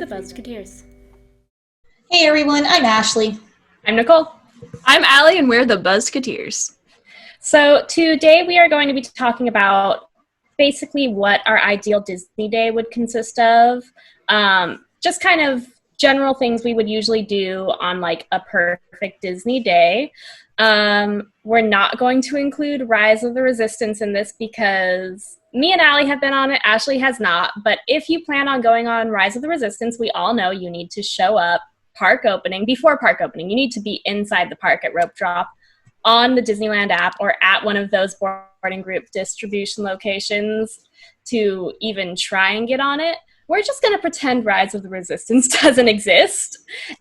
Buzzketeers. Hey everyone, I'm Ashley. I'm Nicole. I'm Allie, and we're the Buzzketeers. So today we are going to be talking about basically what our ideal Disney day would consist of. Just kind of general things we would usually do on like a perfect Disney day. We're not going to include Rise of the Resistance in this because me and Allie have been on it. Ashley has not. But if you plan on going on Rise of the Resistance, we all know you need to show up before park opening. You need to be inside the park at rope drop on the Disneyland app or at one of those boarding group distribution locations to even try and get on it. We're just going to pretend Rise of the Resistance doesn't exist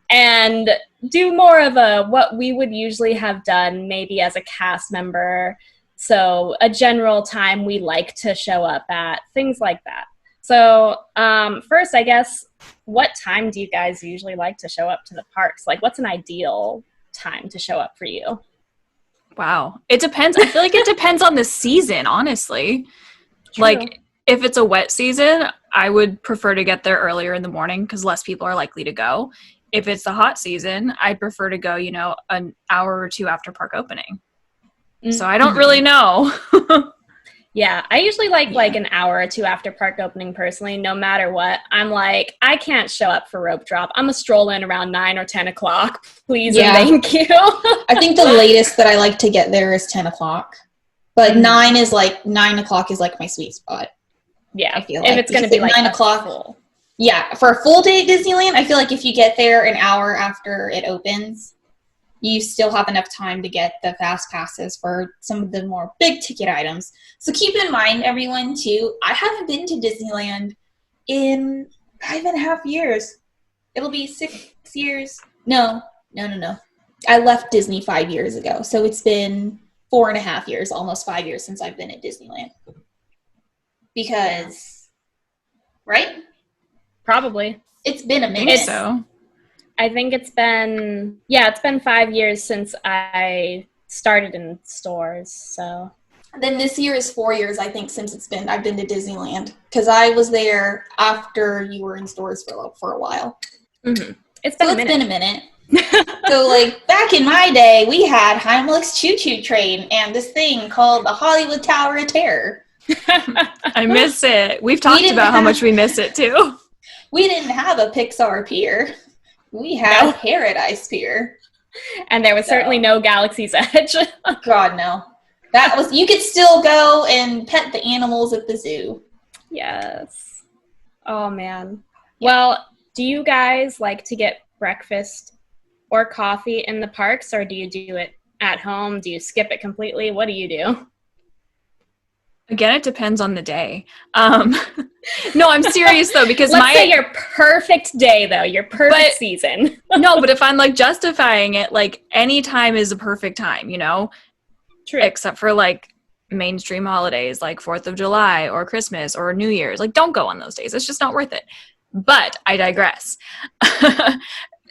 and do more of what we would usually have done maybe as a cast member. So a general time we like to show up at, things like that. So first, I guess, what time do you guys usually like to show up to the parks? Like, what's an ideal time to show up for you? Wow. It depends. I feel like it depends on the season, honestly. True. Like, if it's a wet season, I would prefer to get there earlier in the morning because less people are likely to go. If it's the hot season, I'd prefer to go, an hour or two after park opening. Mm-hmm. So I don't really know. Yeah, I usually like an hour or two after park opening personally, no matter what. I'm like, I can't show up for rope drop. I'm a stroll in around 9 or 10 o'clock. Please and thank you. I think the latest that I like to get there is 10 o'clock. But 9 o'clock is like my sweet spot. Yeah, I feel if it's going to be like 9 o'clock. Full. Yeah, for a full day at Disneyland, I feel like if you get there an hour after it opens, you still have enough time to get the fast passes for some of the more big ticket items. So keep in mind, everyone, too, I haven't been to Disneyland in 5.5 years. It'll be 6 years. No. I left Disney 5 years ago. So it's been 4.5 years, almost 5 years since I've been at Disneyland. Because, right? Probably. It's been a minute. I think it's been 5 years since I started in stores, so. Then this year is 4 years, I think, since I've been to Disneyland. Because I was there after you were in stores for a while. Mm-hmm. It's been a minute. So, like, back in my day, we had Heimlich's Choo Choo Train and this thing called the Hollywood Tower of Terror. I miss it. We've talked about how much we miss it, too. We didn't have a Pixar Pier. We had Paradise Pier. And there was certainly no Galaxy's Edge. God, no. You could still go and pet the animals at the zoo. Yes. Oh, man. Yeah. Well, do you guys like to get breakfast or coffee in the parks, or do you do it at home? Do you skip it completely? What do you do? Again, it depends on the day. No, I'm serious though, because let's say your perfect day though, your perfect season. No, but if I'm like justifying it, like any time is a perfect time, True. Except for like mainstream holidays like 4th of July or Christmas or New Year's. Like, don't go on those days. It's just not worth it. But I digress.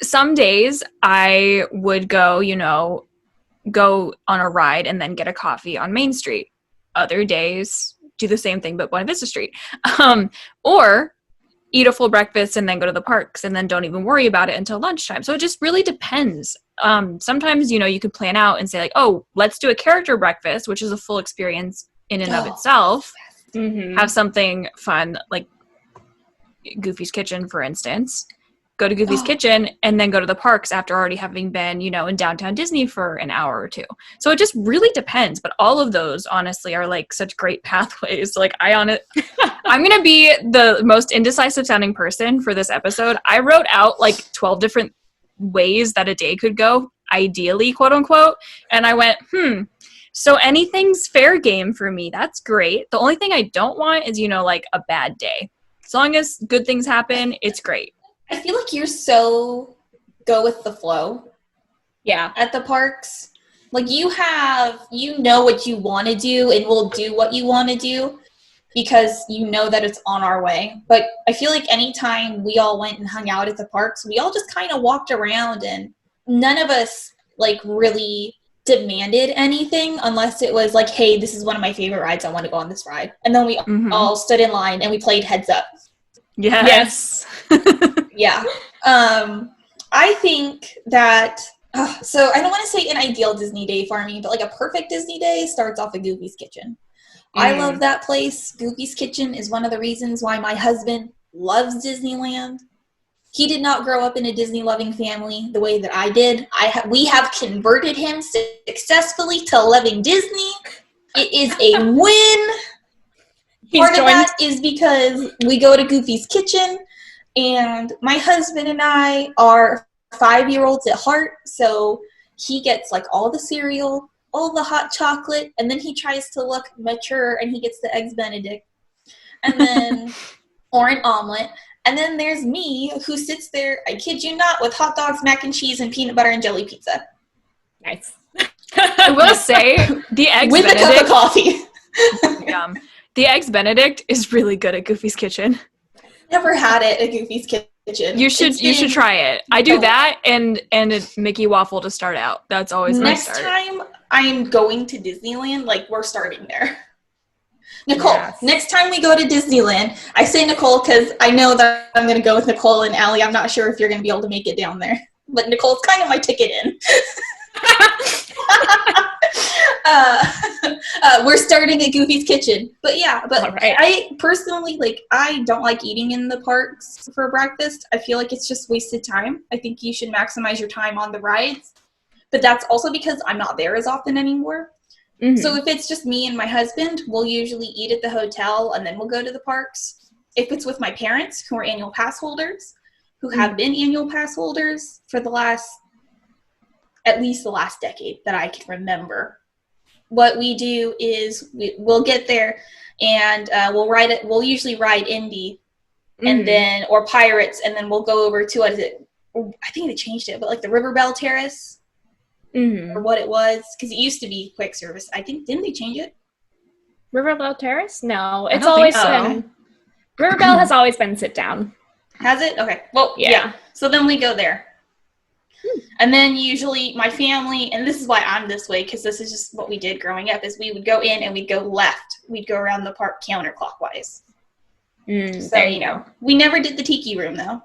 Some days I would go on a ride and then get a coffee on Main Street. Other days do the same thing but Buena Vista Street, or eat a full breakfast and then go to the parks and then don't even worry about it until lunchtime. So it just really depends. Sometimes you could plan out and say like, oh, let's do a character breakfast, which is a full experience in and of itself. Mm-hmm. Have something fun like Goofy's Kitchen, for instance. Go to Goofy's Kitchen and then go to the parks after already having been, in downtown Disney for an hour or two. So it just really depends. But all of those, honestly, are like such great pathways. Like I'm going to be the most indecisive sounding person for this episode. I wrote out like 12 different ways that a day could go, ideally, quote unquote. And I went, so anything's fair game for me. That's great. The only thing I don't want is, like a bad day. As long as good things happen, it's great. I feel like you're so go with the flow. Yeah. At the parks. Like you know what you want to do and will do what you want to do because you know that it's on our way. But I feel like anytime we all went and hung out at the parks, we all just kind of walked around and none of us like really demanded anything unless it was like, hey, this is one of my favorite rides. I want to go on this ride. And then we all stood in line and we played Heads Up. Yes. Yeah. I think that, so I don't want to say an ideal Disney day for me, but like a perfect Disney day starts off at Goofy's Kitchen. I love that place. Goofy's Kitchen is one of the reasons why my husband loves Disneyland. He did not grow up in a Disney-loving family the way that I did. We have converted him successfully to loving Disney. It is a win. Part of that is because we go to Goofy's Kitchen, and my husband and I are 5-year-olds at heart, so he gets like all the cereal, all the hot chocolate, and then he tries to look mature and he gets the eggs Benedict, and then or an omelet. And then there's me, who sits there, I kid you not, with hot dogs, mac and cheese, and peanut butter and jelly pizza. Nice. I will say, the Eggs with Benedict... With a cup of coffee. Yum. The Eggs Benedict is really good at Goofy's Kitchen. Never had it at Goofy's Kitchen. You should try it. I do that and a Mickey waffle to start out. That's always my start. Next time I'm going to Disneyland, like, we're starting there. Nicole, yes. Next time we go to Disneyland, I say Nicole because I know that I'm going to go with Nicole and Allie. I'm not sure if you're going to be able to make it down there. But Nicole's kind of my ticket in. We're starting at Goofy's Kitchen. But yeah, right. I personally, like, I don't like eating in the parks for breakfast. I feel like it's just wasted time. I think you should maximize your time on the rides. But that's also because I'm not there as often anymore. Mm-hmm. So if it's just me and my husband, we'll usually eat at the hotel and then we'll go to the parks. If it's with my parents, who are annual pass holders, who have been annual pass holders for at least the last decade that I can remember, what we do is we'll get there and we'll usually ride Indy and then, or Pirates, and then we'll go over to, what is it? I think they changed it, but like the River Bell Terrace. Or what it was, because it used to be quick service. I think, didn't they change it? Riverbell Terrace? No, it's always been. Riverbell has always been sit down. Has it? Okay. Well, yeah. So then we go there. And then usually my family, and this is why I'm this way, because this is just what we did growing up, is we would go in and we'd go left. We'd go around the park counterclockwise. So, you know, we never did the tiki room, though.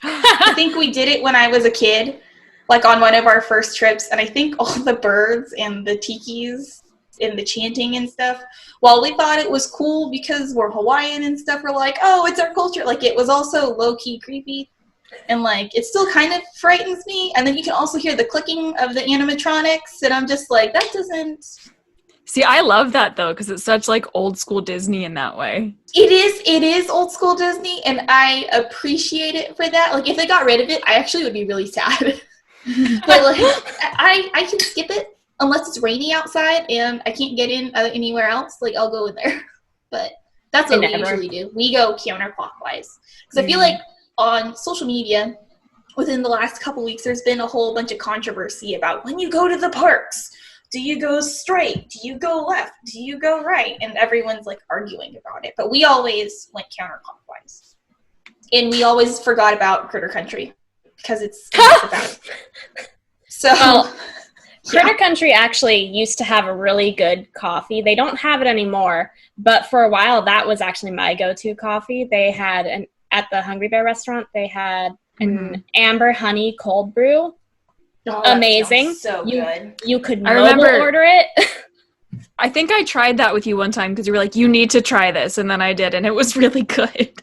I think we did it when I was a kid, like on one of our first trips, and I think all the birds and the tikis and the chanting and stuff, while we thought it was cool because we're Hawaiian and stuff, we're like, oh, it's our culture. Like, it was also low-key creepy, and like, it still kind of frightens me. And then you can also hear the clicking of the animatronics, and I'm just like, that doesn't... See, I love that, though, because it's such, like, old-school Disney in that way. It is old-school Disney, and I appreciate it for that. Like, if they got rid of it, I actually would be really sad. But like, I can skip it unless it's rainy outside and I can't get in anywhere else. Like, I'll go in there. But that's what we usually do. We go counterclockwise. Because I feel like on social media, within the last couple weeks, there's been a whole bunch of controversy about when you go to the parks. Do you go straight? Do you go left? Do you go right? And everyone's like arguing about it. But we always went counterclockwise. And we always forgot about Critter Country. Because it's about so Critter Country actually used to have a really good coffee. They don't have it anymore, but for a while that was actually my go-to coffee. They had at the Hungry Bear restaurant, they had an amber honey cold brew. Oh, amazing. So good. You could mobile order it. I think I tried that with you one time because you were like, you need to try this, and then I did, and it was really good.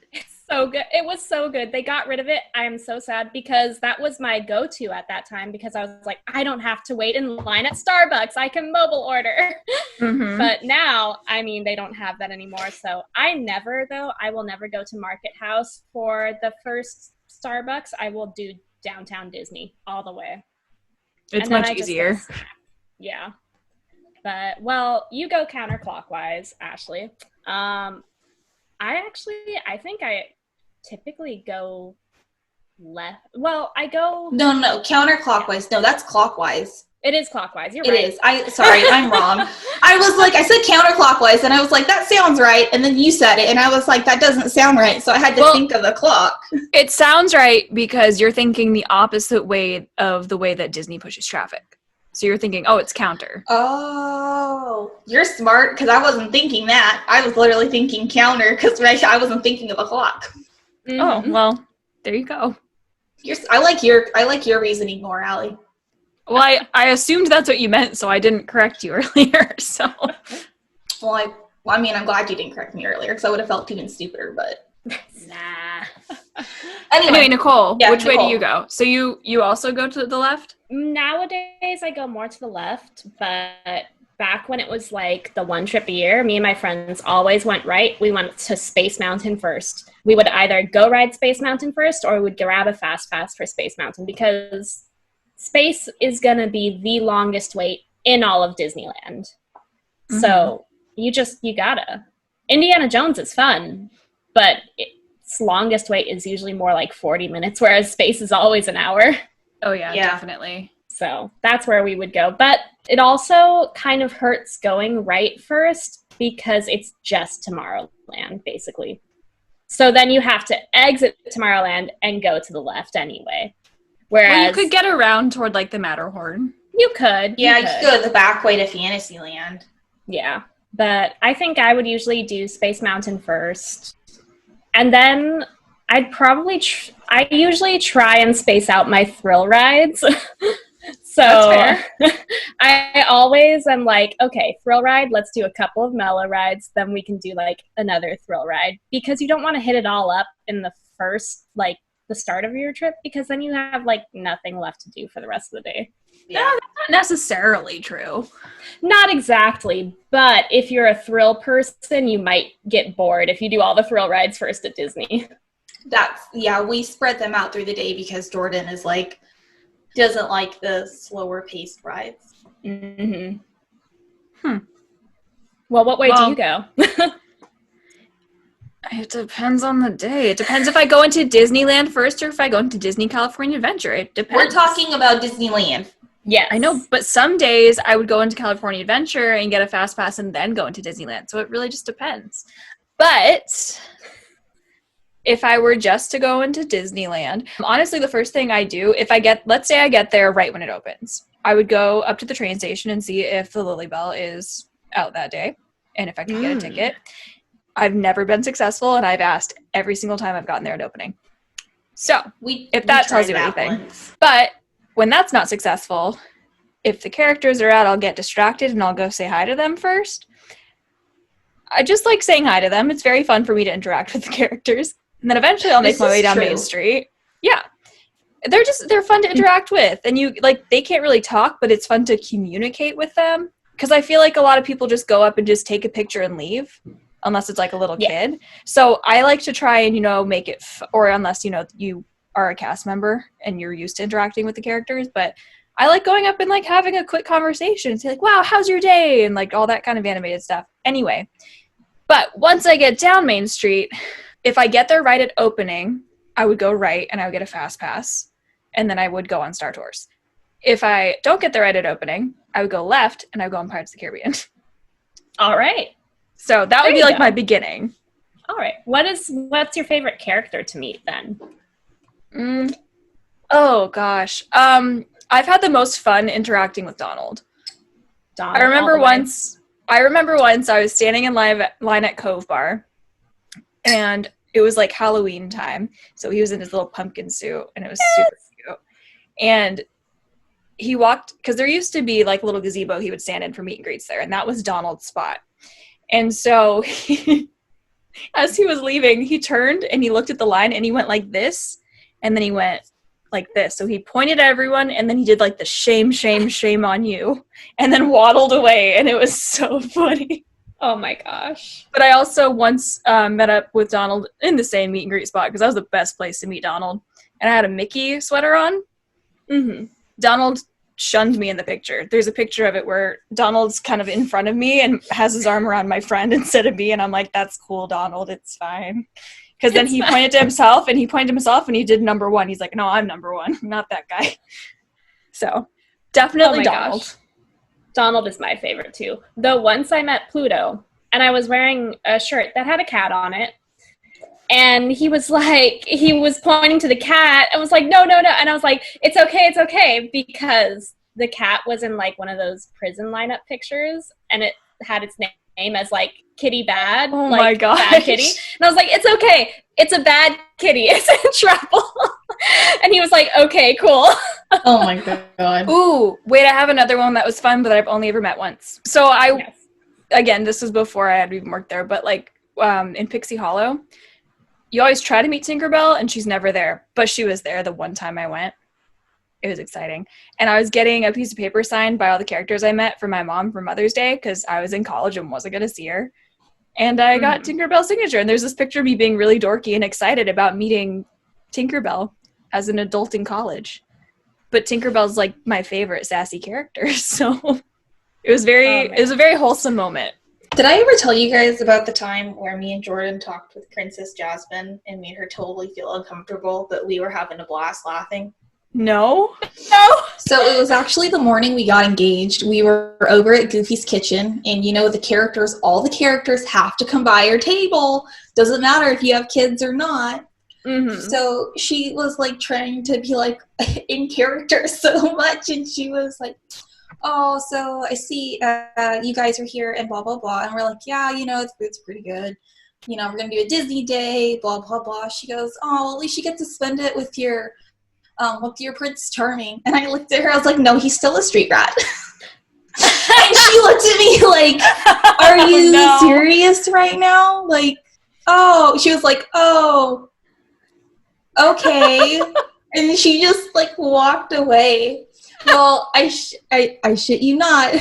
So good. It was so good. They got rid of it. I am so sad because that was my go-to at that time because I was like, I don't have to wait in line at Starbucks. I can mobile order. But now, I mean, they don't have that anymore. So I will never go to Market House for the first Starbucks. I will do downtown Disney all the way. It's much easier. Yeah. But, well, you go counterclockwise, Ashley. I think I typically go left. Well, I go... No, counterclockwise. No, that's clockwise. It is clockwise. You're right. It is. Sorry, I'm wrong. I said counterclockwise, and I was like, that sounds right. And then you said it, and I was like, that doesn't sound right. So I had to think of the clock. It sounds right because you're thinking the opposite way of the way that Disney pushes traffic. So you're thinking, oh, it's counter. Oh, you're smart because I wasn't thinking that. I was literally thinking counter because I wasn't thinking of a clock. Oh, well, There you go. I like your reasoning more, Allie. Well, I assumed that's what you meant, so I didn't correct you earlier. So, well, I'm glad you didn't correct me earlier, because I would have felt even stupider. But nah. Anyway, Nicole, which way do Nicole. you go? So you also go to the left? Nowadays, I go more to the left, but back when it was like the one trip a year, me and my friends always went right. We went to Space Mountain first. We would either go ride Space Mountain first, or we would grab a fast pass for Space Mountain, because Space is going to be the longest wait in all of Disneyland. Mm-hmm. So you gotta. Indiana Jones is fun, but its longest wait is usually more like 40 minutes, whereas Space is always an hour. Oh, yeah, definitely. So that's where we would go. But it also kind of hurts going right first, because it's just Tomorrowland, basically. So then you have to exit Tomorrowland and go to the left anyway. Whereas, you could get around toward, like, the Matterhorn. You could. Yeah, you could go the back way to Fantasyland. Yeah. But I think I would usually do Space Mountain first. And then I'd probably... I usually try and space out my thrill rides. So that's fair. I always am like, okay, thrill ride, let's do a couple of mellow rides, then we can do like another thrill ride, because you don't want to hit it all up in the first, like the start of your trip, because then you have like nothing left to do for the rest of the day. Yeah, that's not necessarily true. Not exactly, but if you're a thrill person, you might get bored if you do all the thrill rides first at Disney. We spread them out through the day, because Jordan is like, doesn't like the slower paced rides. Mm-hmm. Well, what way do you go? It depends on the day. It depends if I go into Disneyland first or if I go into Disney California Adventure. It depends. We're talking about Disneyland. Yeah, I know, but some days I would go into California Adventure and get a fast pass and then go into Disneyland. So it really just depends. But if I were just to go into Disneyland, honestly, the first thing I do, let's say I get there right when it opens, I would go up to the train station and see if the Lily Bell is out that day and if I can get a ticket. I've never been successful, and I've asked every single time I've gotten there at opening. So, if that tells you anything. But when that's not successful, if the characters are out, I'll get distracted and I'll go say hi to them first. I just like saying hi to them. It's very fun for me to interact with the characters. And then eventually I'll make my way down Main Street. Yeah. They're fun to interact with. And they can't really talk, but it's fun to communicate with them. Because I feel like a lot of people just go up and just take a picture and leave. Unless it's like a little kid. So I like to try and, make it, or unless, you are a cast member and you're used to interacting with the characters. But I like going up and like having a quick conversation and say like, wow, how's your day? And like all that kind of animated stuff. Anyway, but once I get down Main Street, if I get there right at opening, I would go right and I would get a fast pass. And then I would go on Star Tours. If I don't get there right at opening, I would go left and I would go on Pirates of the Caribbean. All right. So that would be like my beginning. All right. What's your favorite character to meet then? Oh gosh. I've had the most fun interacting with Donald. I remember once I was standing in line at Cove Bar, and it was like Halloween time. So he was in his little pumpkin suit, and it was super cute. And he walked, because there used to be like a little gazebo he would stand in for meet and greets there, and that was Donald's spot. And so as he was leaving, he turned and he looked at the line and he went like this, and then he went like this. So he pointed at everyone, and then he did like the shame, shame, shame on you, and then waddled away, and it was so funny. Oh my gosh. But I also once met up with Donald in the same meet and greet spot, because that was the best place to meet Donald. And I had a Mickey sweater on. Mm-hmm. Donald shunned me in the picture. There's a picture of it where Donald's kind of in front of me and has his arm around my friend instead of me, and I'm like, that's cool, Donald, it's fine. Because then he pointed to himself, and he did number one. He's like, no, I'm number one, not that guy. So definitely Donald. Gosh. Donald is my favorite too. Though once I met Pluto, and I was wearing a shirt that had a cat on it, and he was pointing to the cat. I was like, no. And I was like, it's okay. Because the cat was in like one of those prison lineup pictures, and it had its name name as like Kitty Bad. Oh like, my gosh. Bad Kitty. And I was like, it's okay. It's a bad kitty. It's in trouble. And he was like, okay, cool. Oh my God. Ooh, wait, I have another one that was fun, but I've only ever met once. So again, this was before I had even worked there, but like in Pixie Hollow, you always try to meet Tinkerbell and she's never there, but she was there the one time I went. It was exciting. And I was getting a piece of paper signed by all the characters I met for my mom for Mother's Day because I was in college and wasn't going to see her. And I got Tinkerbell's signature. And there's this picture of me being really dorky and excited about meeting Tinkerbell as an adult in college. But Tinkerbell's like my favorite sassy character. So it was it was a very wholesome moment. Did I ever tell you guys about the time where me and Jordan talked with Princess Jasmine and made her totally feel uncomfortable, but we were having a blast laughing? No. So it was actually the morning we got engaged. We were over at Goofy's Kitchen, and all the characters have to come by our table. Doesn't matter if you have kids or not. Mm-hmm. So she was like trying to be like in character so much, and she was like, oh, so I see you guys are here and blah, blah, blah. And we're like, yeah, it's pretty good. We're going to do a Disney day, blah, blah, blah. She goes, oh, well, at least you get to spend it with your Prince Charming. And I looked at her, I was like, no, he's still a street rat. And she looked at me like, are you serious right now? Like, oh, she was like, oh, okay. And she just like walked away. Well, I shit you not.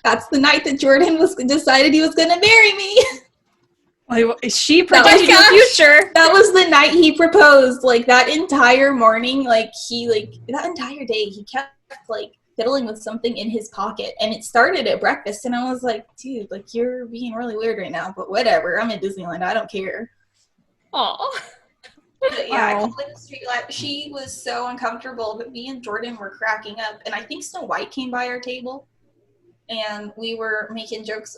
That's the night that Jordan decided he was going to marry me. She predicted your future. That was the night he proposed. Like that entire morning, that entire day, he kept like fiddling with something in his pocket, and it started at breakfast. And I was like, dude, like you're being really weird right now. But whatever, I'm in Disneyland. I don't care. Aw. But yeah, I called it a street rat. She was so uncomfortable, but me and Jordan were cracking up. And I think Snow White came by our table, and we were making jokes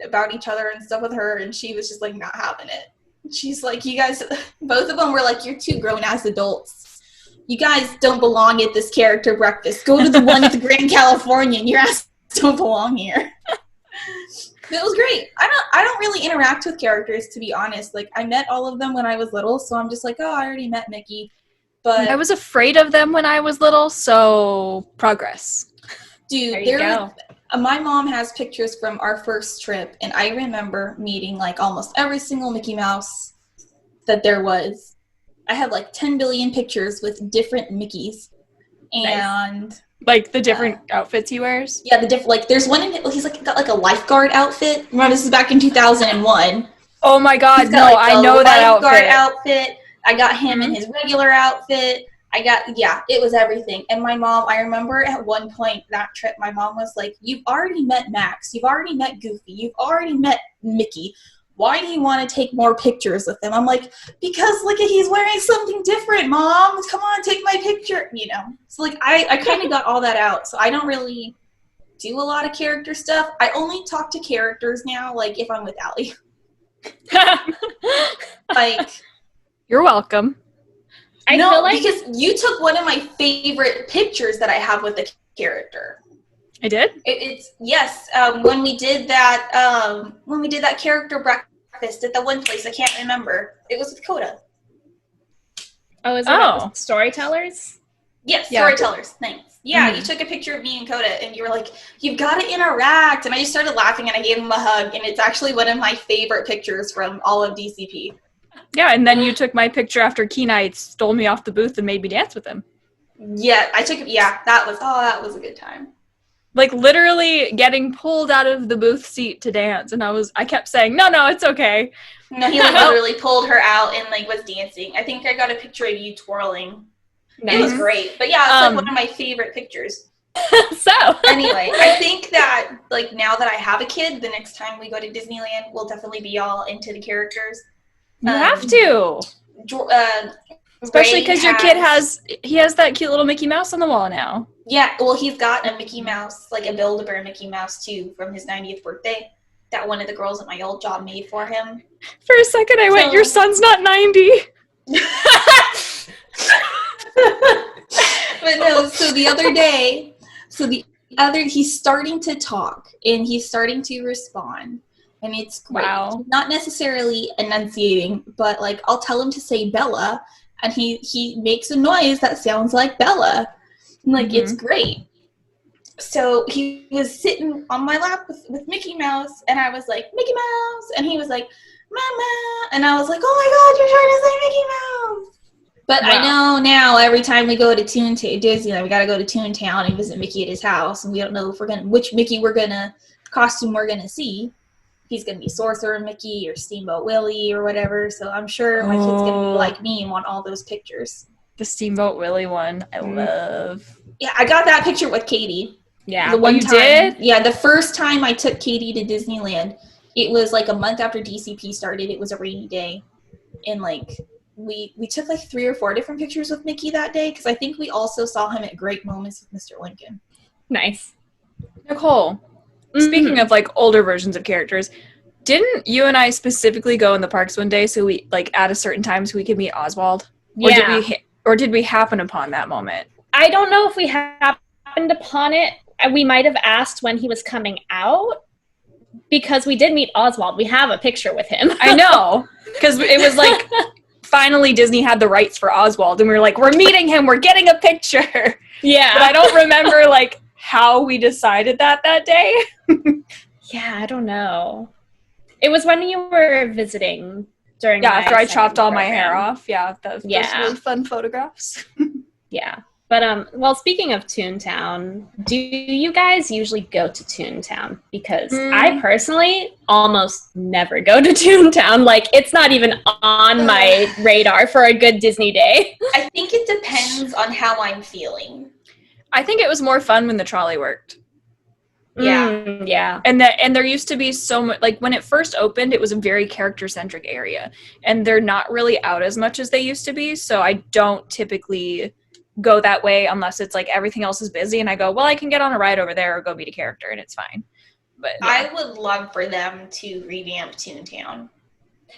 about each other and stuff with her, and she was just like not having it. She's like, you guys, both of them were like, you're two grown-ass adults. You guys don't belong at this character breakfast. Go to the one at the Grand Californian. Your ass don't belong here. It was great. I don't really interact with characters, to be honest. Like, I met all of them when I was little, so I'm just like, oh, I already met Mickey. But I was afraid of them when I was little, so progress. Dude, my mom has pictures from our first trip, and I remember meeting like almost every single Mickey Mouse that there was. I have like 10 billion pictures with different Mickeys. And nice. Like the different outfits he wears? Yeah, the different, like there's one he's like got like a lifeguard outfit. Remember, this is back in 2001. Oh my God, no, like I know that outfit. I got him in his regular outfit. It was everything. And my mom, I remember at one point that trip, my mom was like, you've already met Max. You've already met Goofy. You've already met Mickey. Why do you want to take more pictures with him? I'm like, because look, he's wearing something different, Mom. Come on, take my picture. So like I kind of got all that out. So I don't really do a lot of character stuff. I only talk to characters now, like if I'm with Allie. Like, you're welcome. I feel like because you took one of my favorite pictures that I have with the character. I did? Yes. When we did that character breakfast at the one place, I can't remember. It was with Coda. Oh, is it Storytellers? Yes, yeah. Storytellers. Thanks. Yeah, you took a picture of me and Coda, and you were like, "You've got to interact." And I just started laughing, and I gave him a hug, and it's actually one of my favorite pictures from all of DCP. Yeah, and then you took my picture after Keenite stole me off the booth and made me dance with him. Yeah, that was a good time. Like literally getting pulled out of the booth seat to dance, and I kept saying, no, it's okay. No, he like literally pulled her out and like was dancing. I think I got a picture of you twirling. Nice. It was great. But yeah, it's like one of my favorite pictures. So anyway, I think that like now that I have a kid, the next time we go to Disneyland, we'll definitely be all into the characters. You have to. Especially because your kid has that cute little Mickey Mouse on the wall now. Yeah, well, he's got a Mickey Mouse, like a Build-A-Bear Mickey Mouse, too, from his 90th birthday that one of the girls at my old job made for him. For a second, I went, your son's not 90. But no, so the other day, He's starting to talk and he's starting to respond. And it's great. Wow. He's not necessarily enunciating, but like I'll tell him to say Bella and he makes a noise that sounds like Bella. And, like it's great. So he was sitting on my lap with Mickey Mouse and I was like, Mickey Mouse, and he was like, Mama, and I was like, oh my god, you're trying to say Mickey Mouse. But wow. I know now every time we go to Disneyland, we gotta go to Toontown and visit Mickey at his house, and we don't know if which Mickey costume we're gonna see. If he's gonna be Sorcerer Mickey or Steamboat Willie or whatever. So I'm sure my kid's gonna be like me and want all those pictures. The Steamboat Willie one, I love. Yeah, I got that picture with Katie. Yeah, the one you time, did? Yeah, the first time I took Katie to Disneyland, it was like a month after DCP started. It was a rainy day, and like we took like 3 or 4 different pictures with Mickey that day because I think we also saw him at Great Moments with Mr. Lincoln. Nice. Nicole, speaking of like older versions of characters, didn't you and I specifically go in the parks one day so we like at a certain time so we could meet Oswald? Yeah. Or did we happen upon that moment? I don't know if we happened upon it. We might have asked when he was coming out because we did meet Oswald. We have a picture with him. I know, because it was like finally Disney had the rights for Oswald, and we were like, we're meeting him, we're getting a picture. Yeah. But I don't remember like how we decided that day. Yeah, I don't know. It was when you were visiting during after I chopped all my hair program. off. Yeah, those really fun photographs. Yeah. But, well, speaking of Toontown, do you guys usually go to Toontown? Because I personally almost never go to Toontown. Like, it's not even on my radar for a good Disney day. I think it depends on how I'm feeling. I think it was more fun when the trolley worked. Yeah. Yeah. And there used to be so much, like when it first opened, it was a very character-centric area. And they're not really out as much as they used to be. So I don't typically go that way unless it's like everything else is busy and I go, well, I can get on a ride over there or go meet a character and it's fine. But yeah. I would love for them to revamp Toontown.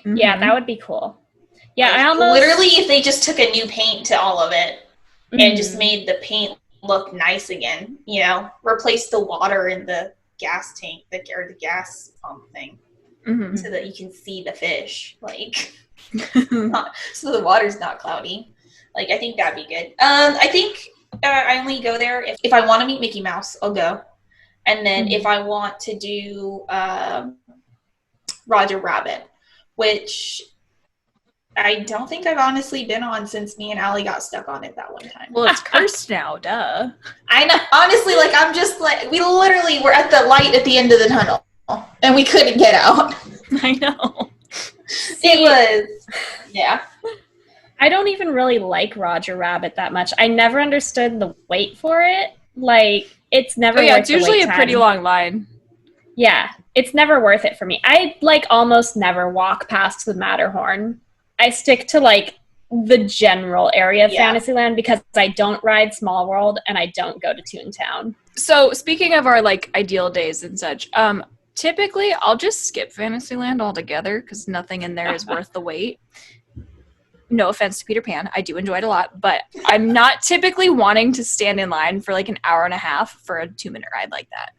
Yeah, that would be cool. Yeah, like, I almost literally if they just took a new paint to all of it and just made the paint look nice again, you know, replace the water in the gas tank, or the gas pump thing, so that you can see the fish, like, so the water's not cloudy. Like, I think that'd be good. I think I only go there if I want to meet Mickey Mouse, I'll go. And then if I want to do Roger Rabbit, which I don't think I've honestly been on since me and Allie got stuck on it that one time. Well, it's cursed now, duh. I know. Honestly, like, I'm just like, we literally were at the light at the end of the tunnel, and we couldn't get out. I know. It was, yeah. I don't even really like Roger Rabbit that much. I never understood the wait for it. Like, it's never worth it's usually a pretty long line. Yeah, it's never worth it for me. I, like, almost never walk past the Matterhorn. I stick to, like, the general area of Fantasyland because I don't ride Small World and I don't go to Toontown. So, speaking of our, like, ideal days and such, typically I'll just skip Fantasyland altogether because nothing in there is worth the wait. No offense to Peter Pan. I do enjoy it a lot, but I'm not typically wanting to stand in line for like an hour and a half for a 2-minute ride like that.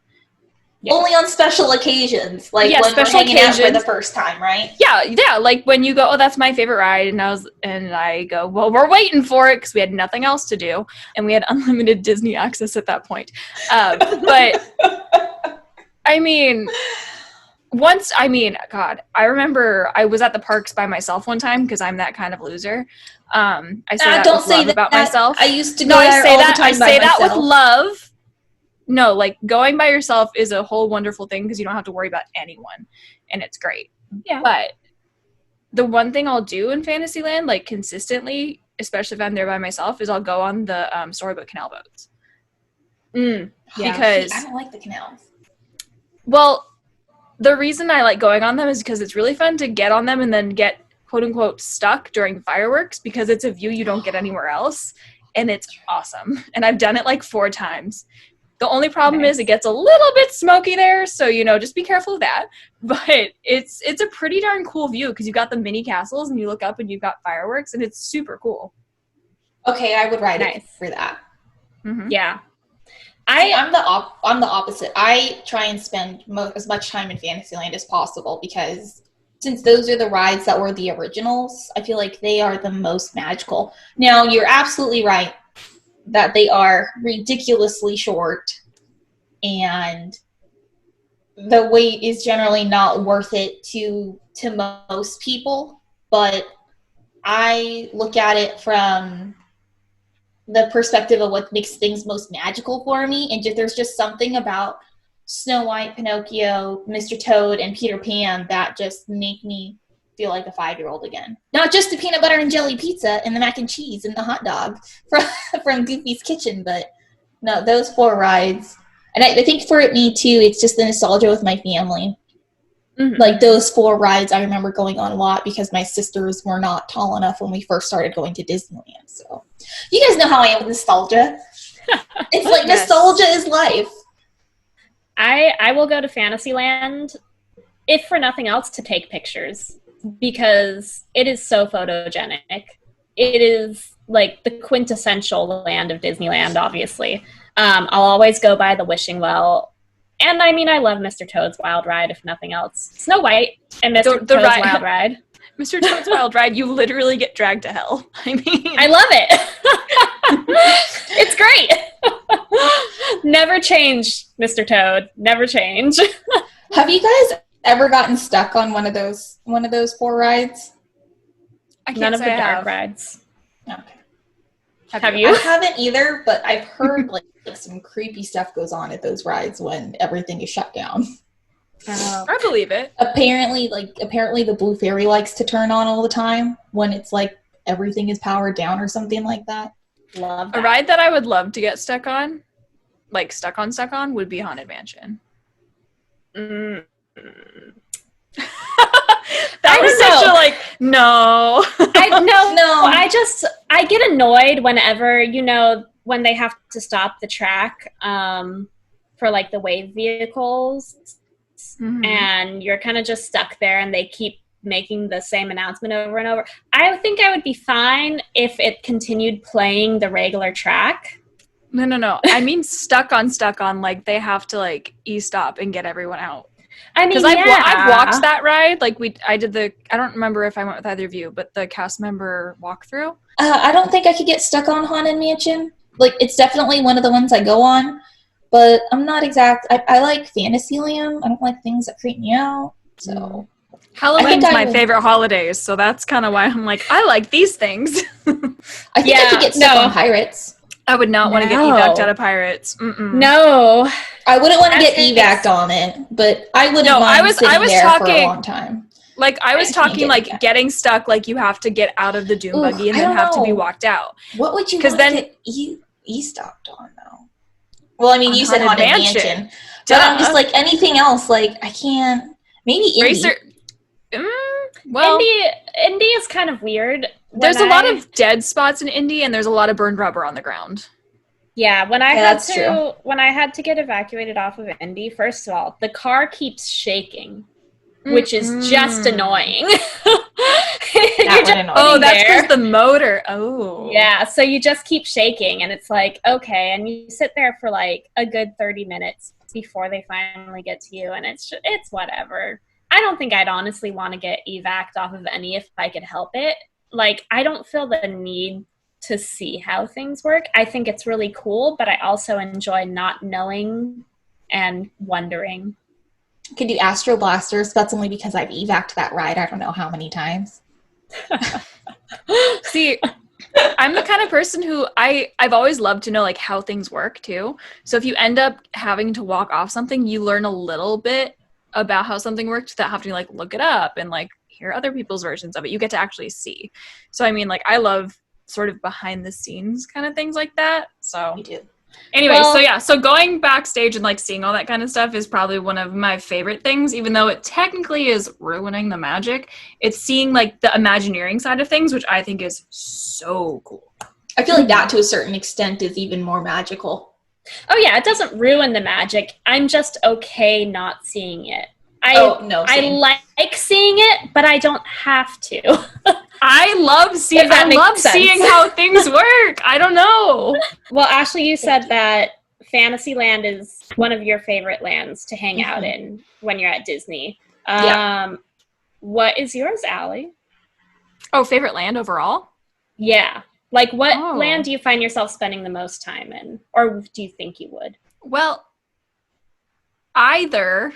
Yeah. Only on special occasions, like when we're hanging out for the first time, right? Yeah, like when you go, oh, that's my favorite ride, and I go, well, we're waiting for it because we had nothing else to do, and we had unlimited Disney access at that point. But I mean, God, I remember I was at the parks by myself one time because I'm that kind of loser. I say that don't with say love that about myself. I used to go there all the time I say by that myself. with love. No, like going by yourself is a whole wonderful thing because you don't have to worry about anyone, and it's great. Yeah. But the one thing I'll do in Fantasyland, like consistently, especially if I'm there by myself, is I'll go on the Storybook Canal boats. Because I don't like the canals. Well, the reason I like going on them is because it's really fun to get on them and then get quote unquote stuck during fireworks because it's a view you don't get anywhere else, and it's awesome. And I've done it like 4 times. The only problem is it gets a little bit smoky there, so, you know, just be careful of that. But it's a pretty darn cool view because you've got the mini castles and you look up and you've got fireworks, and it's super cool. Okay, I would ride it for that. Yeah. I'm the opposite. I try and spend as much time in Fantasyland as possible because since those are the rides that were the originals, I feel like they are the most magical. Now, you're absolutely right that they are ridiculously short and the wait is generally not worth it to most people, but I look at it from the perspective of what makes things most magical for me, and there's just something about Snow White, Pinocchio, Mr. Toad, and Peter Pan that just make me feel like a 5-year-old again. Not just the peanut butter and jelly pizza and the mac and cheese and the hot dog from Goofy's Kitchen, but no, those 4 rides. And I think for me, too, it's just the nostalgia with my family. Mm-hmm. Like, those 4 rides I remember going on a lot because my sisters were not tall enough when we first started going to Disneyland. So, you guys know how I am with nostalgia. It's like yes. Nostalgia is life. I will go to Fantasyland, if for nothing else, to take pictures because it is so photogenic. It is like the quintessential land of Disneyland, obviously. I'll always go by the Wishing Well. And I mean, I love Mr. Toad's Wild Ride, if nothing else. Snow White and Mr. Toad's Wild Ride. Mr. Toad's Wild Ride, you literally get dragged to hell. I mean, I love it. It's great. Never change, Mr. Toad. Never change. Have you guys ever gotten stuck on one of those 4 rides? None of the dark rides. Okay. Have you? I haven't either, but I've heard like some creepy stuff goes on at those rides when everything is shut down. I believe it. Apparently the Blue Fairy likes to turn on all the time when it's like everything is powered down or something like that. Love that. A ride that I would love to get stuck on, would be Haunted Mansion. Mm. That was such a like, no. I get annoyed whenever, when they have to stop the track for like the wave vehicles and you're kind of just stuck there and they keep making the same announcement over and over. I think I would be fine if it continued playing the regular track. No. I mean stuck on, like they have to like e-stop and get everyone out. I mean, because I've walked that ride. Like I don't remember if I went with either of you, but the cast member walkthrough. I don't think I could get stuck on Haunted Mansion. Like, it's definitely one of the ones I go on, but I'm not exact. I like Fantasyland. I don't like things that creep me out. So Halloween's my favorite holidays, so that's kind of why I'm like, I like these things. I think I could get stuck on Pirates. I would not want to get evac'd out of Pirates. Mm-mm. No. I wouldn't want to get evac'd on it, but I wouldn't mind sitting there for a long time. Like, I was talking, like, getting stuck, like, you have to get out of the Doom buggy and then have to be walked out. What would you want to get e-stopped on, though? Well, I mean, you said Haunted Mansion. But I'm just, like, anything else, like, I can't. Maybe Indy. Well, Indy is kind of weird. There's a lot of dead spots in Indy, and there's a lot of burned rubber on the ground. Yeah, when I had to get evacuated off of Indy, first of all, the car keeps shaking, which is just annoying. That's because the motor. Oh. Yeah, so you just keep shaking, and it's like, okay, and you sit there for like a good 30 minutes before they finally get to you, and it's whatever. I don't think I'd honestly want to get evac'd off of any if I could help it. Like, I don't feel the need to see how things work. I think it's really cool, but I also enjoy not knowing and wondering. I could do Astro Blasters. That's only because I've evac'd that ride I don't know how many times. See, I'm the kind of person who I've always loved to know, like, how things work, too. So if you end up having to walk off something, you learn a little bit about how something works without having to, like, look it up and, like, hear other people's versions of it. You get to actually see. So, I mean, like, I love sort of behind the scenes kind of things like that. So, you do. Anyway, so going backstage and, like, seeing all that kind of stuff is probably one of my favorite things, even though it technically is ruining the magic. It's seeing, like, the Imagineering side of things, which I think is so cool. I feel like that, to a certain extent, is even more magical. Oh, yeah, it doesn't ruin the magic. I'm just okay not seeing it. Same. I like seeing it, but I don't have to. I love seeing how things work. I don't know. Well, Ashley, you said that Fantasyland is one of your favorite lands to hang out in when you're at Disney. What is yours, Allie? Oh, favorite land overall? Yeah. Like, what land do you find yourself spending the most time in? Or do you think you would? Well, either.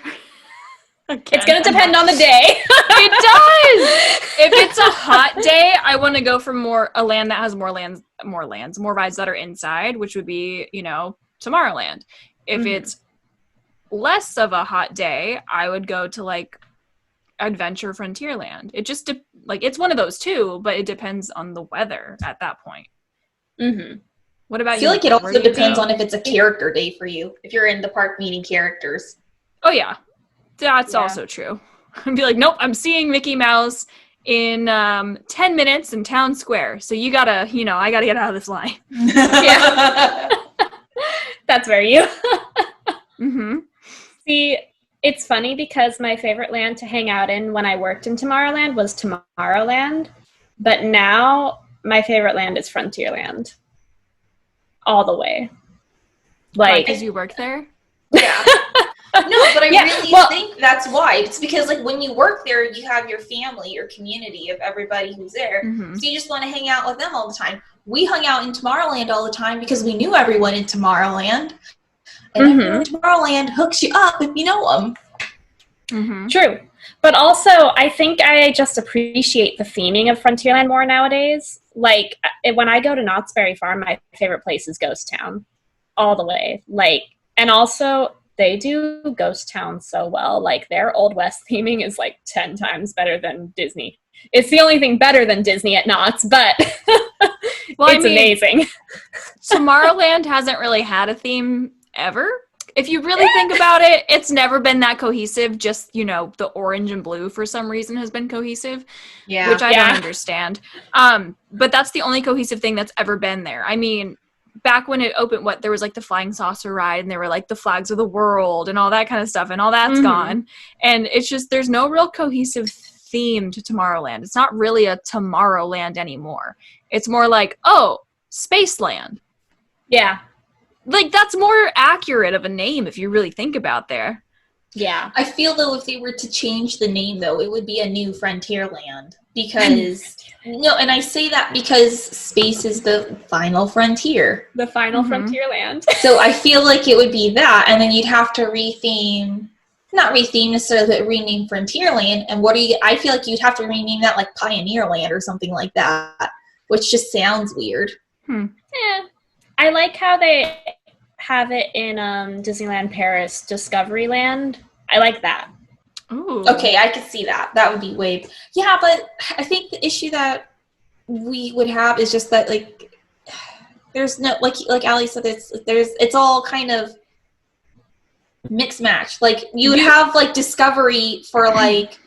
It's going to depend on the day. It does! If it's a hot day, I want to go for a land that has more rides that are inside, which would be, Tomorrowland. If it's less of a hot day, I would go to, like, Adventure Frontierland. It just it's one of those two, but it depends on the weather at that point. What about you? I feel like it also depends on if it's a character day for you, if you're in the park meeting characters. Oh yeah, that's also true. I'd be like, nope, I'm seeing Mickey Mouse in 10 minutes in Town Square, so I gotta get out of this line. Yeah. That's where you See, it's funny because my favorite land to hang out in when I worked in Tomorrowland was Tomorrowland, but now my favorite land is Frontierland. All the way. Like, because you work there? Yeah. No, but I really think that's why. It's because, like, when you work there, you have your family, your community of everybody who's there. So you just want to hang out with them all the time. We hung out in Tomorrowland all the time because we knew everyone in Tomorrowland. And everyone in Tomorrowland hooks you up if you know them. True. But also, I think I just appreciate the theming of Frontierland more nowadays. Like, when I go to Knott's Berry Farm, my favorite place is Ghost Town. All the way. Like, and also, they do Ghost Town so well. Like, their Old West theming is, like, 10 times better than Disney. It's the only thing better than Disney at Knott's, but it's amazing. Tomorrowland hasn't really had a theme ever. If you really think about it, it's never been that cohesive. Just, the orange and blue for some reason has been cohesive, which I don't understand. But that's the only cohesive thing that's ever been there. I mean, back when it opened, there was like the flying saucer ride, and there were like the flags of the world and all that kind of stuff, and all that's gone. And it's just, there's no real cohesive theme to Tomorrowland. It's not really a Tomorrowland anymore. It's more like, Spaceland. Yeah. Like, that's more accurate of a name if you really think about there. Yeah. I feel, though, if they were to change the name, though, it would be a new Frontierland. Because, and I say that because space is the final frontier. The final Frontierland. So I feel like it would be that, and then you'd have to not retheme necessarily, but rename Frontierland. And I feel like you'd have to rename that, like, Pioneerland or something like that, which just sounds weird. Yeah. I like how they have it in Disneyland Paris, Discoveryland. I like that. Ooh. Okay, I could see that. That would be way. Yeah, but I think the issue that we would have is just that, like, there's no, like Allie said, it's all kind of mix match. Like, you would have, like, Discovery for, like,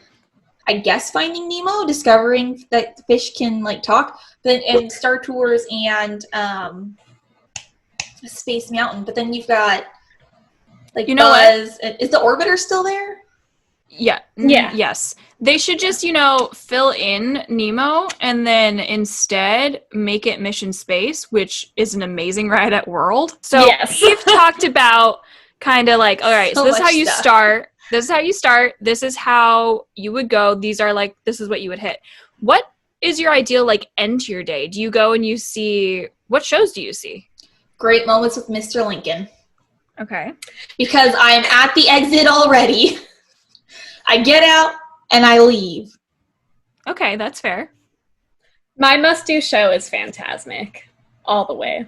I guess Finding Nemo, discovering that the fish can, like, talk, but and Star Tours and Space Mountain. But then you've got, like, Buzz. Is the Orbiter still there? Yeah. Yes. They should just, fill in Nemo and then instead make it Mission Space, which is an amazing ride at World. So we've talked about kind of like, all right, so this is how you start. This is how you start. This is how you would go. These are like, this is what you would hit. What is your ideal, like, end to your day? Do you go and you see, what shows do you see? Great Moments with Mr. Lincoln. Okay. Because I'm at the exit already. I get out and I leave. Okay, that's fair. My must-do show is Fantasmic. All the way.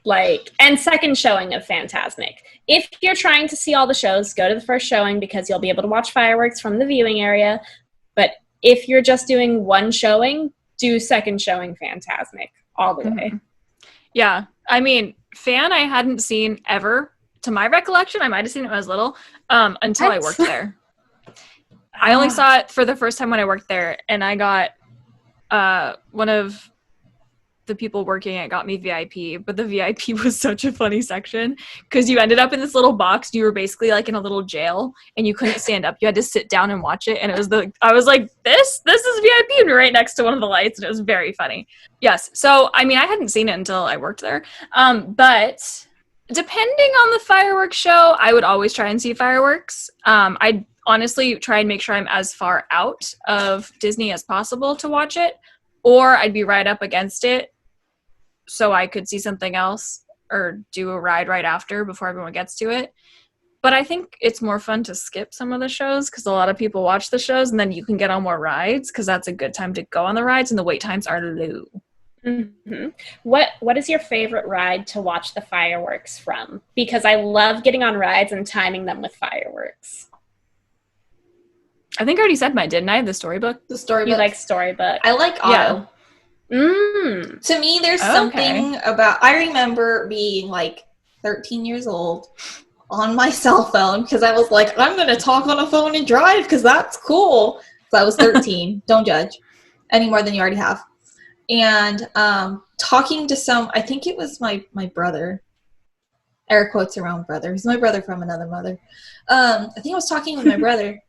Like, and second showing of Fantasmic. If you're trying to see all the shows, go to the first showing because you'll be able to watch fireworks from the viewing area. But if you're just doing one showing, do second showing Fantasmic all the way. Yeah. I mean, Fan I hadn't seen ever. To my recollection, I might have seen it when I was little, until I worked there. I only saw it for the first time when I worked there, and I got one of the people working it got me VIP, but the VIP was such a funny section because you ended up in this little box. You were basically like in a little jail and you couldn't stand up. You had to sit down and watch it. And it was I was like, this is VIP, and you're right next to one of the lights. And it was very funny. Yes. So, I mean, I hadn't seen it until I worked there. But Depending on the fireworks show, I would always try and see fireworks. I'd honestly try and make sure I'm as far out of Disney as possible to watch it, or I'd be right up against it so I could see something else or do a ride right after before everyone gets to it. But I think it's more fun to skip some of the shows because a lot of people watch the shows and then you can get on more rides because that's a good time to go on the rides and the wait times are low. Mm-hmm. What is your favorite ride to watch the fireworks from? Because I love getting on rides and timing them with fireworks. I think I already said mine, didn't I? The Storybook? The Storybook. You like Storybook. I like Auto. Yeah. To me, there's something about, I remember being like 13 years old on my cell phone because I was like, I'm going to talk on a phone and drive because that's cool. So I was 13. Don't judge any more than you already have. And talking to I think it was my brother, air quotes around brother. He's my brother from another mother. I think I was talking with my brother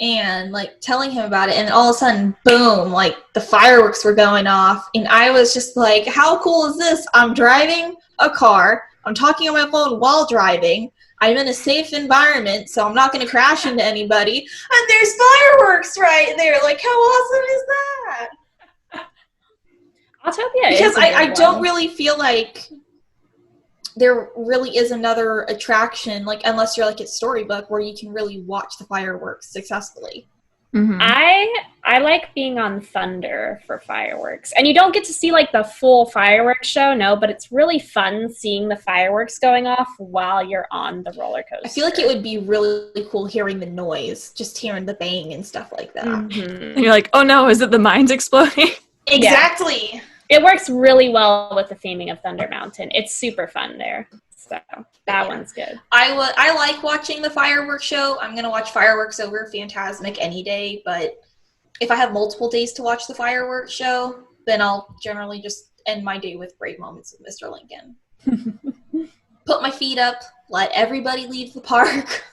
and like telling him about it. And all of a sudden, boom, like the fireworks were going off. And I was just like, how cool is this? I'm driving a car. I'm talking on my phone while driving. I'm in a safe environment, so I'm not going to crash into anybody. And there's fireworks right there. Like, how awesome is that? Autopia because I don't really feel like there really is another attraction, like unless you're like at Storybook, where you can really watch the fireworks successfully. Mm-hmm. I like being on Thunder for fireworks, and you don't get to see like the full fireworks show, no, but it's really fun seeing the fireworks going off while you're on the roller coaster. I feel like it would be really cool hearing the noise, just hearing the bang and stuff like that. Mm-hmm. And you're like, oh no, is it the mines exploding? Exactly. Yeah. It works really well with the theming of Thunder Mountain. It's super fun there. So that one's good. I like watching the fireworks show. I'm going to watch fireworks over Fantasmic any day, but if I have multiple days to watch the fireworks show, then I'll generally just end my day with Great Moments with Mr. Lincoln. Put my feet up, let everybody leave the park,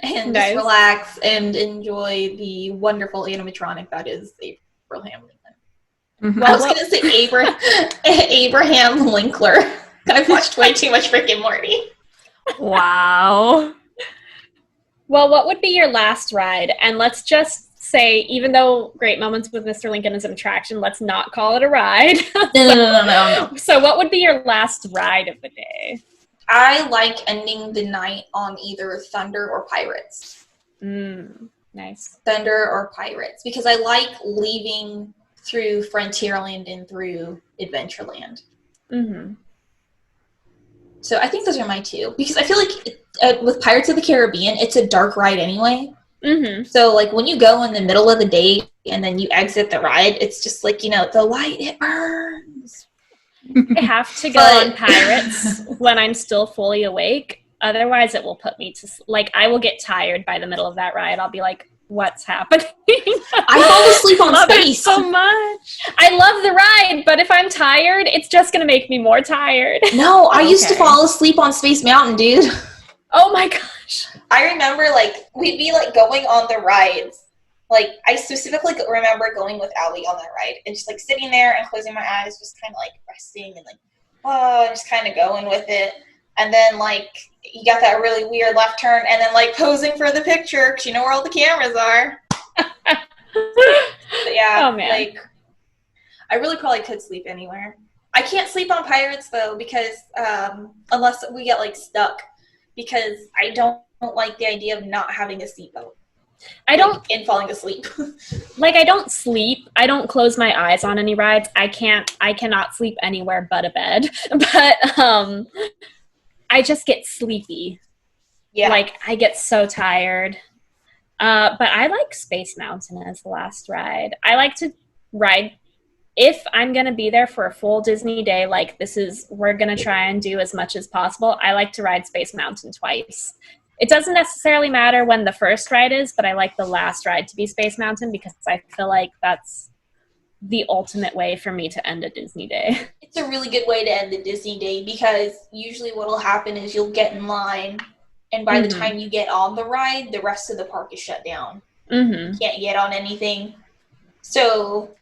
and just relax and enjoy the wonderful animatronic that is Abraham Lincoln. Mm-hmm. Well, I was going to say Abraham Linkler. I've watched way too much Rick and Morty. Wow. Well, what would be your last ride? And let's just say, even though Great Moments with Mr. Lincoln is an attraction, let's not call it a ride. No. So what would be your last ride of the day? I like ending the night on either Thunder or Pirates. Nice. Thunder or Pirates. Because I like leaving through Frontierland and through Adventureland. Mm-hmm. So I think those are my two. Because I feel like with Pirates of the Caribbean, it's a dark ride anyway. Mm-hmm. So like when you go in the middle of the day and then you exit the ride, it's just like, the light, it burns. I have to go on Pirates when I'm still fully awake. Otherwise, it will put me to I will get tired by the middle of that ride. I'll be like, what's happening? I fall asleep on Space so much. I love the ride, but if I'm tired, it's just going to make me more tired. No, I used to fall asleep on Space Mountain, dude. Oh my gosh. I remember, we'd be, going on the rides. I specifically remember going with Allie on that ride and just, sitting there and closing my eyes, just kind of, resting and, just kind of going with it. And then, you got that really weird left turn and then, posing for the picture because you know where all the cameras are. But yeah, oh, man. I really probably could sleep anywhere. I can't sleep on Pirates, though, because unless we get, stuck, because I don't like the idea of not having a seatbelt. And falling asleep. I don't sleep. I don't close my eyes on any rides. I cannot sleep anywhere but a bed. But, I just get sleepy. Yeah. I get so tired. But I like Space Mountain as the last ride. I like to ride, if I'm going to be there for a full Disney day, we're going to try and do as much as possible. I like to ride Space Mountain twice. It doesn't necessarily matter when the first ride is, but I like the last ride to be Space Mountain because I feel like that's the ultimate way for me to end a Disney day. It's a really good way to end the Disney day because usually what will happen is you'll get in line and by the time you get on the ride, the rest of the park is shut down. Mm-hmm. You can't get on anything. So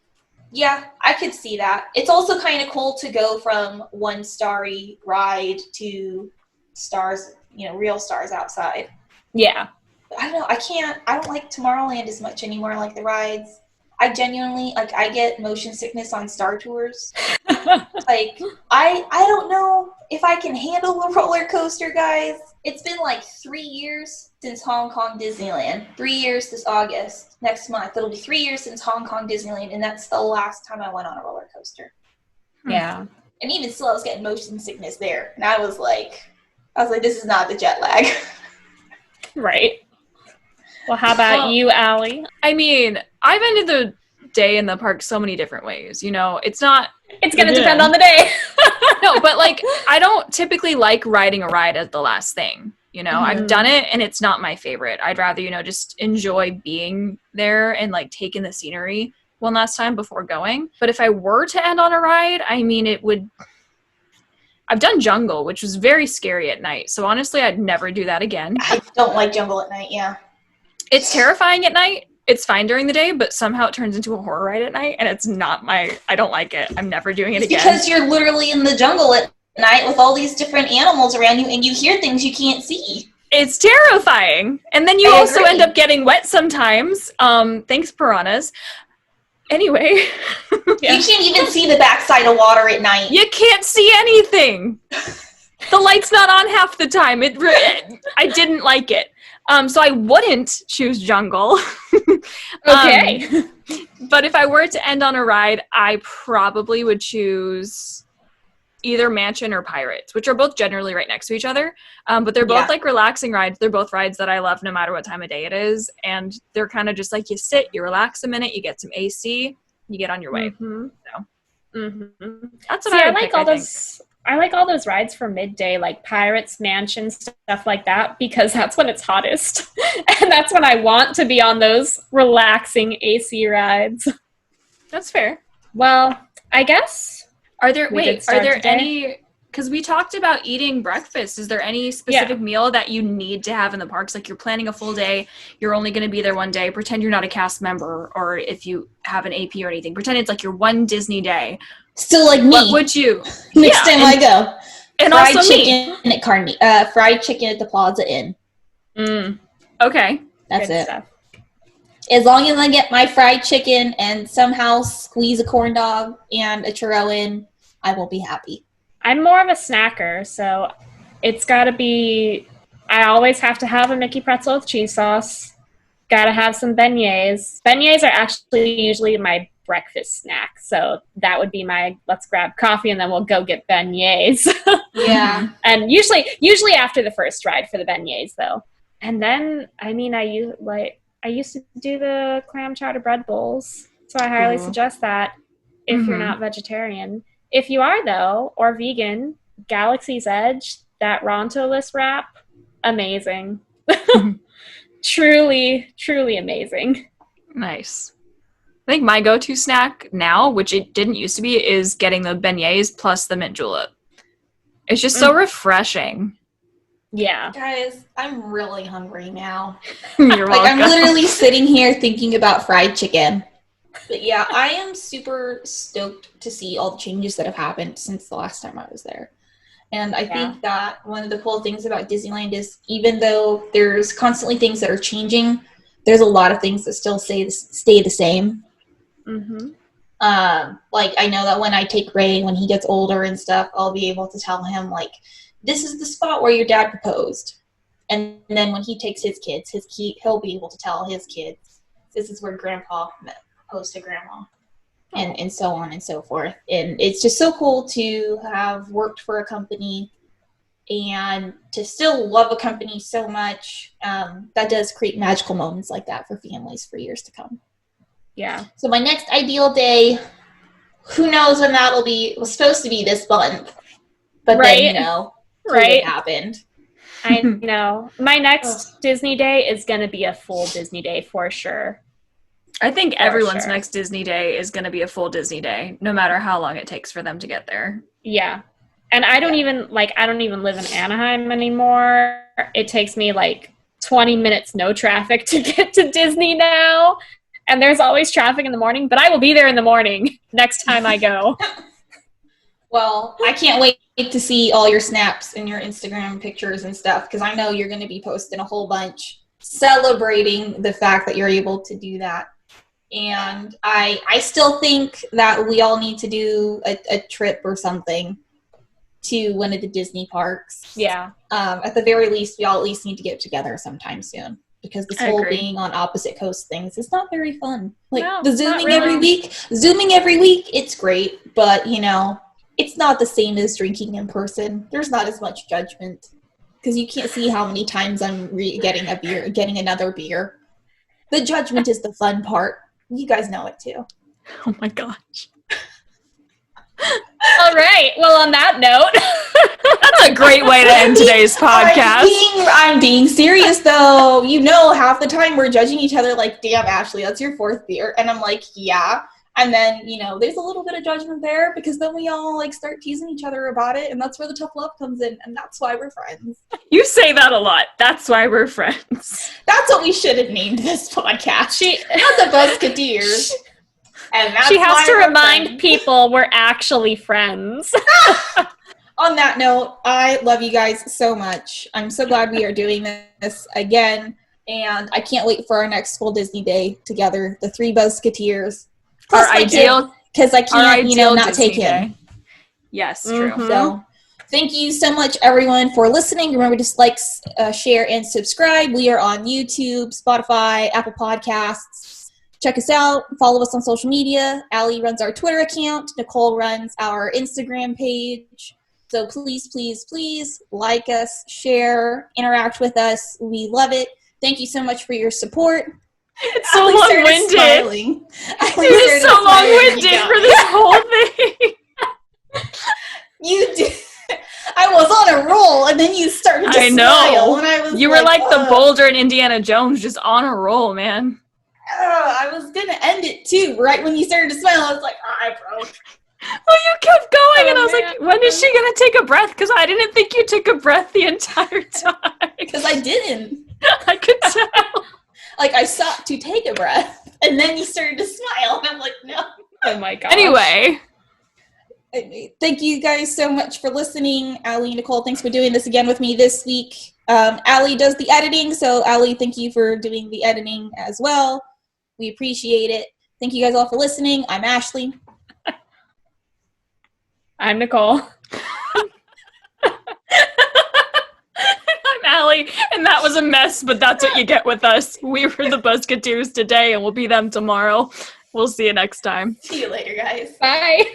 Yeah, I could see that. It's also kind of cool to go from one starry ride to stars, real stars outside. Yeah. I don't know. I don't like Tomorrowland as much anymore, like the rides. I genuinely, I get motion sickness on Star Tours. Like, I don't know if I can handle a roller coaster, guys. It's been like 3 years since Hong Kong Disneyland. 3 years this August. Next month, it'll be 3 years since Hong Kong Disneyland, and that's the last time I went on a roller coaster. Yeah. And even still, I was getting motion sickness there. And I was like, this is not the jet lag. Right. Well, how about you, Allie? I mean, I've ended the day in the park so many different ways. It's not... It's going to depend on the day. No, but like, I don't typically like riding a ride as the last thing. I've done it and it's not my favorite. I'd rather, just enjoy being there and like taking the scenery one last time before going. But if I were to end on a ride, I mean, I've done Jungle, which was very scary at night. So honestly, I'd never do that again. I don't like Jungle at night, yeah. It's terrifying at night. It's fine during the day, but somehow it turns into a horror ride at night, and it's not I don't like it. I'm never doing it again. Because you're literally in the jungle at night with all these different animals around you, and you hear things you can't see. It's terrifying. And then you also end up getting wet sometimes. Thanks, piranhas. Anyway. Yeah. You can't even see the backside of water at night. You can't see anything. The light's not on half the time. I didn't like it. So I wouldn't choose Jungle. Okay. But if I were to end on a ride, I probably would choose either Mansion or Pirates, which are both generally right next to each other. But they're both like relaxing rides. They're both rides that I love no matter what time of day it is. And they're kind of just like you sit, you relax a minute, you get some AC, you get on your way. Mm-hmm. So that's what I like. I like all those rides for midday, like Pirates, Mansion, stuff like that, because that's when it's hottest. And that's when I want to be on those relaxing AC rides. That's fair. Well, I guess. Are there any, because we talked about eating breakfast. Is there any specific meal that you need to have in the parks? Like you're planning a full day, you're only going to be there one day. Pretend you're not a cast member, or if you have an AP or anything, pretend it's like your one Disney day. Still like me. What would you? Next time I go. And fried also chicken at Carney. Fried chicken at the Plaza Inn. Okay. That's Good it. Stuff. As long as I get my fried chicken and somehow squeeze a corn dog and a churro in, I will be happy. I'm more of a snacker, so it's got to be... I always have to have a Mickey pretzel with cheese sauce. Got to have some beignets. Beignets are actually usually my breakfast snack, so that would be my let's grab coffee and then we'll go get beignets. Yeah. And usually after the first ride for the beignets, though. And then, I mean, I used to do the clam chowder bread bowls, so I highly suggest that if you're not vegetarian. If you are, though, or vegan, Galaxy's Edge, that Ronto-less wrap, amazing. Truly, truly amazing. Nice. I think my go-to snack now, which it didn't used to be, is getting the beignets plus the mint julep. It's just so refreshing. Yeah. Guys, I'm really hungry now. You're welcome. I'm literally sitting here thinking about fried chicken. But yeah, I am super stoked to see all the changes that have happened since the last time I was there. And I think that one of the cool things about Disneyland is even though there's constantly things that are changing, there's a lot of things that still stay the same. Mm-hmm. Like I know that when I take Ray, when he gets older and stuff, I'll be able to tell him like, this is the spot where your dad proposed. And then when he takes his kids, he'll be able to tell his kids, this is where Grandpa proposed to Grandma. And so on and so forth. And it's just so cool to have worked for a company and to still love a company so much. That does create magical moments like that for families for years to come. Yeah. So my next ideal day, who knows when that'll be? It was supposed to be this month. But then, it happened. I know. My next Disney day is going to be a full Disney day for sure. I think everyone's next Disney day is going to be a full Disney day, no matter how long it takes for them to get there. Yeah. And I don't even live in Anaheim anymore. It takes me 20 minutes no traffic to get to Disney now. And there's always traffic in the morning, but I will be there in the morning next time I go. Well, I can't wait to see all your snaps and your Instagram pictures and stuff, because I know you're going to be posting a whole bunch celebrating the fact that you're able to do that. And I still think that we all need to do a trip or something to one of the Disney parks. Yeah. At the very least, we all at least need to get together sometime soon, because this whole being on opposite coast things is not very fun. Like, the Zooming every week, it's great, but, you know, it's not the same as drinking in person. There's not as much judgment, because you can't see how many times I'm getting another beer. The judgment is the fun part. You guys know it too. Oh my gosh. All right. Well, on that note, that's a great way to end today's podcast. I'm being serious though. You know, half the time we're judging each other like, damn, Ashley, that's your 4th beer. And I'm like, yeah. And then, you know, there's a little bit of judgment there, because then we all like start teasing each other about it. And that's where the tough love comes in. And that's why we're friends. You say that a lot. That's why we're friends. That's what we should have named this podcast. Not the Buzzketeers. And she has to remind people we're actually friends. On that note, I love you guys so much. I'm so glad we are doing this again. And I can't wait for our next full Disney day together. The 3 Buzzketeers. Our ideal, because I can't, not Disney take him. Day. Yes, true. So, thank you so much, everyone, for listening. Remember to like, share, and subscribe. We are on YouTube, Spotify, Apple Podcasts. Check us out. Follow us on social media. Allie runs our Twitter account. Nicole runs our Instagram page. So please, please, please like us, share, interact with us. We love it. Thank you so much for your support. It's so long-winded. It's so long-winded for this whole thing. You did. I was on a roll, and then you started to smile. And you were like the boulder in Indiana Jones, just on a roll, man. I was going to end it, too. Right when you started to smile, I was like, I broke. Well, you kept going, and I was like, when is she going to take a breath? Because I didn't think you took a breath the entire time. Because I didn't. I could tell. Like, I sought to take a breath, and then you started to smile, and I'm like, no. Oh, my gosh. Anyway. Thank you guys so much for listening. Allie and Nicole, thanks for doing this again with me this week. Allie does the editing, so Allie, thank you for doing the editing as well. We appreciate it. Thank you guys all for listening. I'm Ashley. I'm Nicole. I'm Allie, and that was a mess, but that's what you get with us. We were the Buzzketeers today, and we'll be them tomorrow. We'll see you next time. See you later, guys. Bye.